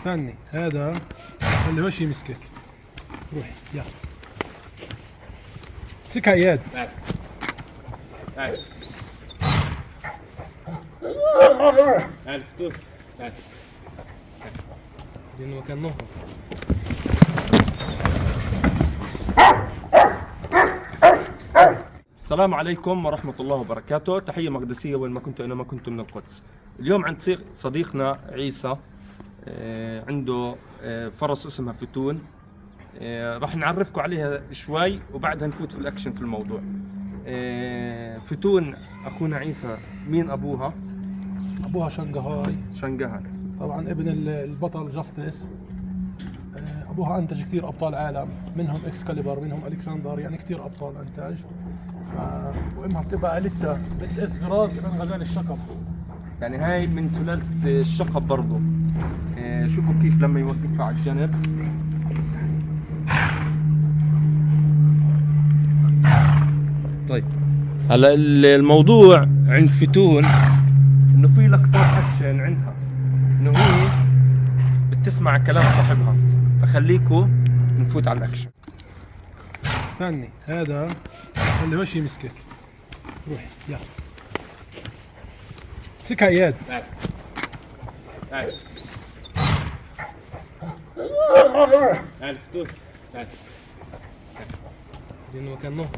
استني، هذا اللي وش يمسكك. روحي يلا امسكها اياد. تعال تعال تعال فتوح تعال لانه مكان نهر. السلام عليكم ورحمة الله وبركاته. تحية مقدسية وين ما كنتوا أينما كنتوا من القدس. اليوم عند صديقنا عيسى، عنده فرس اسمها فتون. راح نعرفكم عليها شوي وبعدها نفوت في الأكشن في الموضوع. فتون أخونا عيسى، مين أبوها؟ ابوها شنغهاي، شنغهاي. طبعا ابن البطل جاستس. ابوها انتج كثير ابطال عالم، منهم اكسكاليبر، منهم الكسندر، يعني كثير ابطال انتاج. وامها بتبقى اليتا بنت اسفراز ابن غزال الشقب. يعني هاي من سلالة الشقب برضو. شوفوا كيف لما يوقفها على الجنب. طيب هلا الموضوع عند فتون انه في لقطات اكشن عندها، انه هي بتسمع كلام صاحبها، فخليكوا نفوت على الاكشن. استني، هذا اللي وش يمسكك. روحي يلا امسكها اياد. تعال تعال تعال فتون تعال لانه مكان نهر.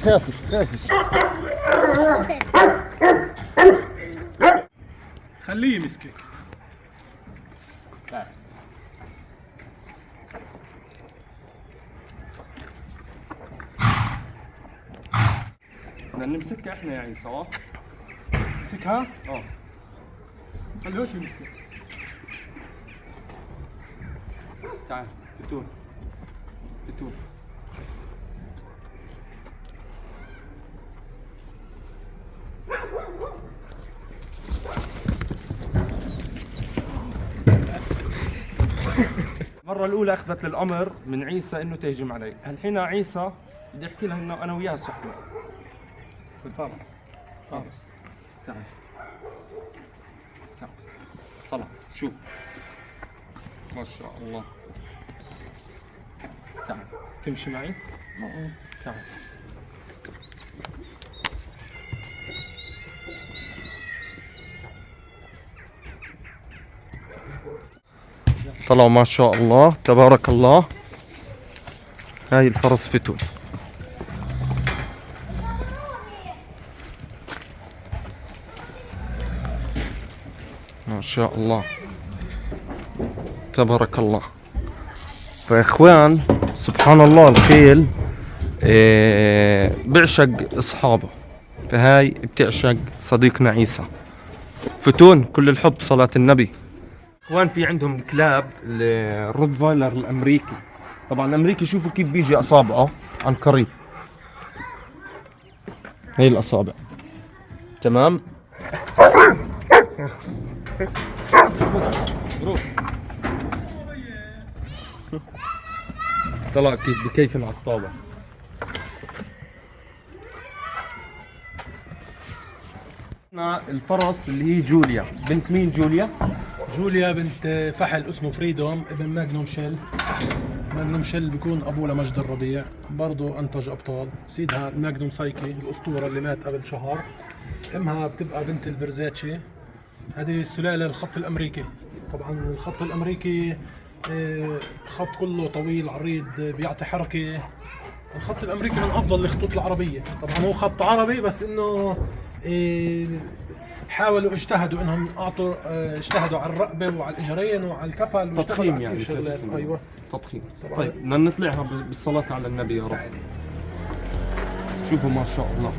خافش خليه يمسكك. تعال بدنا نمسكها احنا يا عيسى. امسكها. اه خليه وش يمسكك. تعال فتون فتون. المرة الأولى أخذت الأمر من عيسى إنه تهجم علي، الحين عيسى بدي أحكي لها إنه أنا وياها صحبة. خلص تعال تعال طلع شوف ما شاء الله. تعال تمشي معي؟ تعال طلعوا ما شاء الله تبارك الله. هاي الفرس فتون. ما شاء الله تبارك الله. فيا اخوان سبحان الله، الخيل بيعشق اصحابه، فهاي بتعشق صديقنا عيسى. فتون كل الحب صلاة النبي. اخوان في عندهم الكلاب الروتفايلر الامريكي. طبعا الامريكي شوفوا كيف بيجي اصابعه عن قريب، هي الاصابع تمام. طلع كيف بكيف على الطابة. الفرس اللي هي جوليا، بنت مين جوليا؟ جوليا بنت فحل اسمه فريدوم ابن ماجنوم شيل. ماجنوم شيل بيكون ابوه لمجد الربيع، برضه انتج ابطال. سيدها ماجنوم سايكي الاسطوره اللي مات قبل شهر. امها بتبقى بنت الفيرزاتشي. هذه السلاله الخط الامريكي. طبعا الخط الامريكي خط كله طويل عريض بيعطي حركه. الخط الامريكي من افضل الخطوط العربيه. طبعا هو خط عربي بس انه حاولوا اجتهدوا انهم اجتهدوا على الرقبه وعلى الاجرين وعلى الكفل. تضخيم يعني شغلات. ايوه تضخيم. طيب بدنا نطلعها بالصلاة على النبي يا رب. شوفوا ما شاء الله.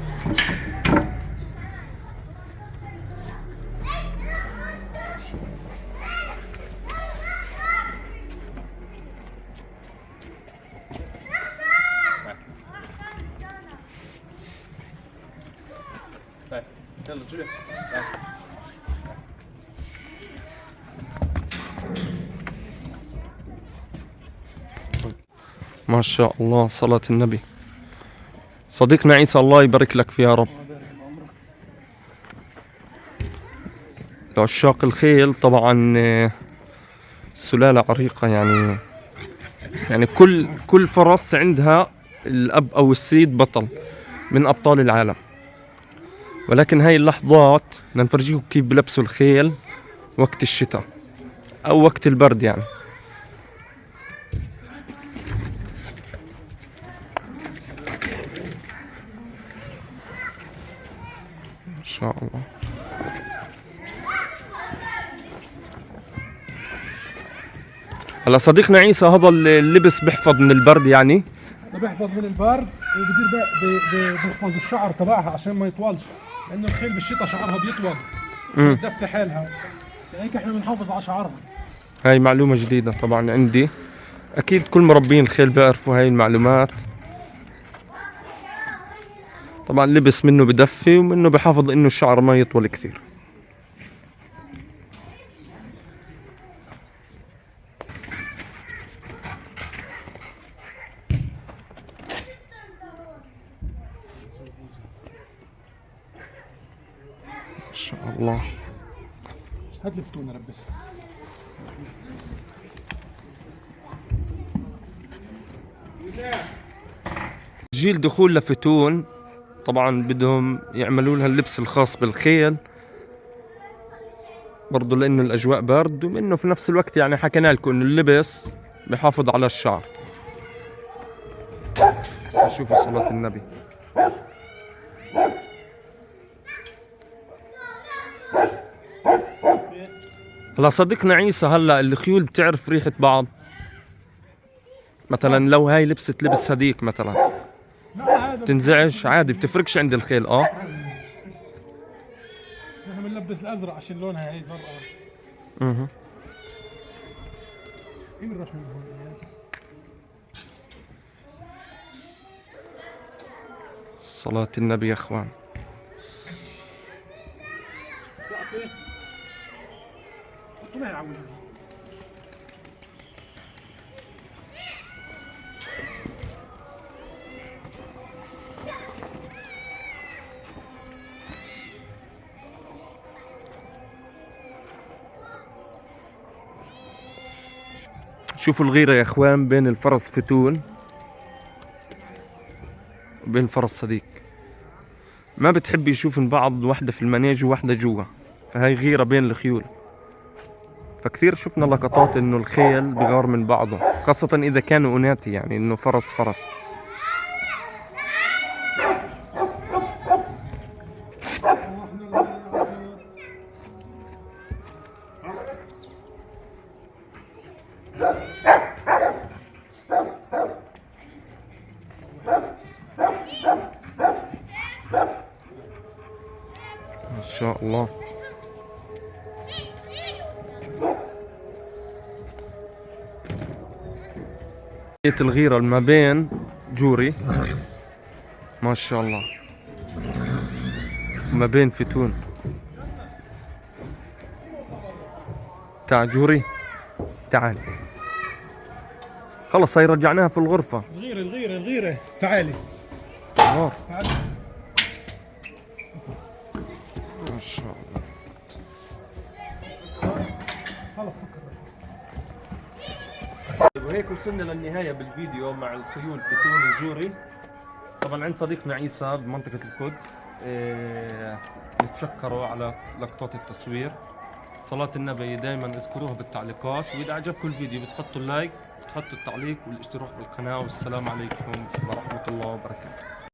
يلا جوليا ما شاء الله، صلاة النبي. صديقنا عيسى الله يبارك لك فيه يا رب. لعشاق الخيل طبعا سلالة عريقة، يعني كل فرس عندها الأب أو السيد بطل من أبطال العالم. ولكن هاي اللحظات بدنا نفرجيكم كيف بلبسوا الخيل وقت الشتاء أو وقت البرد يعني. ما شاء الله. هلا صديقنا عيسى هذا اللبس بيحفظ من البرد يعني؟ بيحفظ من البرد بيحفظ الشعر تبعها عشان ما يطولش، لانه الخيل بالشتاء شعرها بيطول عشان تدفي حالها، هيك احنا بنحافظ على شعرها. هاي معلومة جديدة طبعا عندي، اكيد كل مربين الخيل بيعرفوا هاي المعلومات. طبعا لبس منه بدفي ومنه بحافظ انه الشعر ما يطول كثير. ما شاء الله. هات لي فتونه لبسها. جيل دخول لفتون طبعا بدهم يعملوا لها اللبس الخاص بالخيل برضو، لانه الاجواء برد، ومنه في نفس الوقت يعني حكينا لكم انه اللبس بحافظ على الشعر. شوفوا صلاة النبي. هلا صديقنا عيسى، هلا الخيول بتعرف ريحة بعض؟ مثلا لو هاي لبست لبس هديك مثلا تنزعج عادي، بتفرقش عند الخيل؟ احنا بنلبس الازرق عشان لونها هي زرقاء. ايه بنروح من هون؟ صلاة النبي يا اخوان. شوفوا الغيرة يا اخوان بين الفرس فتون وبين الفرس صديق، ما بتحب يشوفن بعض، واحدة في المناج وواحدة جوا، فهي غيرة بين الخيول. فكثير شفنا لقطات انه الخيل بغار من بعضه، خاصة اذا كانوا اناثي، يعني انه فرس فرس. ما شاء الله. الغيرة ما بين جوري ما شاء الله ما بين فتون. تعال جوري تعال، خلص هاي رجعناها في الغرفة. الغيرة تعالي. غار. ما شاء الله. خلص فكر. وهيك وصلنا للنهاية بالفيديو مع الخيول فتون وجوري. طبعا عند صديقنا عيسى بمنطقة القدس. نتشكروا على لقطات التصوير. صلاة النبي دائما اذكروها بالتعليقات، واذا عجبكم الفيديو بتحطوا اللايك، بتحطوا التعليق والاشتراك بالقناة، والسلام عليكم ورحمة الله وبركاته.